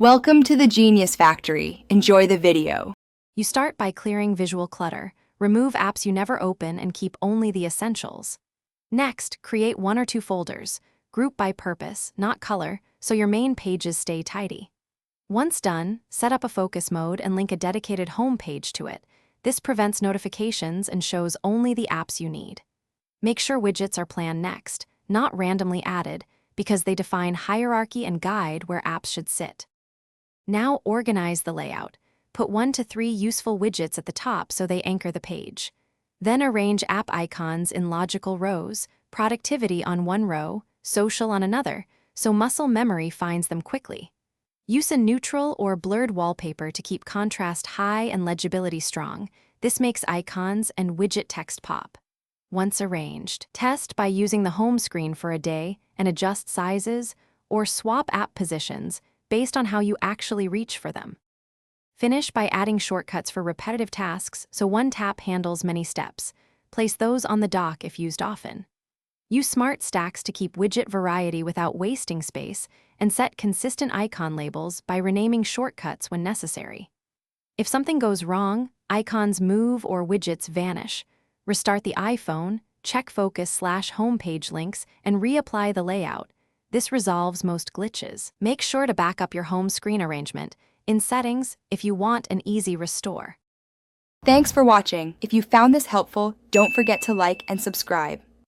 Welcome to the Genius Factory. Enjoy the video. You start by clearing visual clutter. Remove apps you never open and keep only the essentials. Next, create 1 or 2 folders. Group by purpose, not color, so your main pages stay tidy. Once done, set up a focus mode and link a dedicated home page to it. This prevents notifications and shows only the apps you need. Make sure widgets are planned next, not randomly added, because they define hierarchy and guide where apps should sit. Now organize the layout. Put 1 to 3 useful widgets at the top so they anchor the page. Then arrange app icons in logical rows, productivity on one row, social on another, so muscle memory finds them quickly. Use a neutral or blurred wallpaper to keep contrast high and legibility strong. This makes icons and widget text pop. Once arranged, test by using the home screen for a day and adjust sizes or swap app positions based on how you actually reach for them. Finish by adding shortcuts for repetitive tasks so one tap handles many steps. Place those on the dock if used often. Use smart stacks to keep widget variety without wasting space, and set consistent icon labels by renaming shortcuts when necessary. If something goes wrong, icons move or widgets vanish. Restart the iPhone, check focus/homepage links, and reapply the layout. This resolves most glitches. Make sure to back up your home screen arrangement in settings if you want an easy restore. Thanks for watching. If you found this helpful, don't forget to like and subscribe.